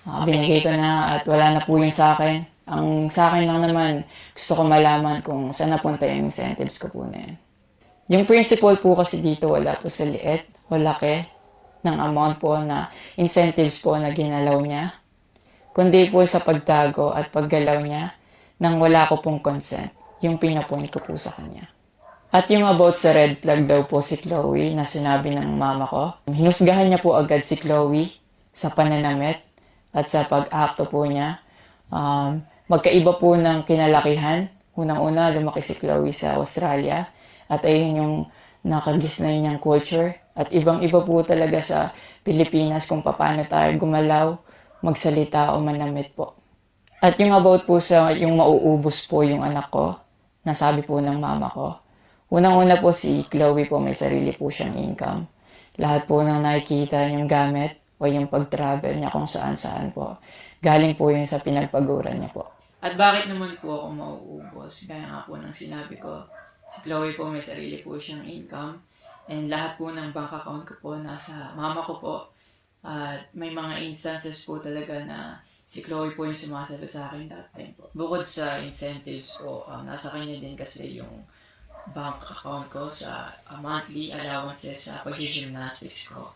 binigay ko na at wala na po yun sa akin. Ang sa akin lang naman, gusto ko malaman kung saan napunta yung incentives ko po na yun. Yung principal po kasi dito wala po sa liit o laki ng amount po na incentives po na ginalaw niya, kundi po sa pagtago at paggalaw niya nang wala ko pong consent, yung pinapoint ko po sa kanya. At yung about sa red flag daw po si Chloe na sinabi ng mama ko, hinusgahan niya po agad si Chloe sa pananamit at sa pag-akto po niya. Magkaiba po ng kinalakihan. Unang-una, lumaki si Chloe sa Australia at ayun yung nakagisnay niyang culture. At ibang-iba po talaga sa Pilipinas kung paano tayo gumalaw, magsalita o manamit po. At yung about po sa yung mauubos po yung anak ko, nasabi po ng mama ko. Unang-una po si Chloe po may sarili po siyang income. Lahat po ng nakikita niyong gamit o yung pag-travel niya kung saan-saan po. Galing po yun sa pinagpaguran niya po. At bakit naman po ako mauubos? Gaya nga po ng sinabi ko, si Chloe po may sarili po siyang income. And lahat po ng bank account ko po nasa mama ko po. At may mga instances po talaga na si Chloe po yung sumasalo sa akin that time po. Bukod sa incentives po, nasa kanya din kasi yung bank account ko sa monthly allowances sa pag-gymnastics ko.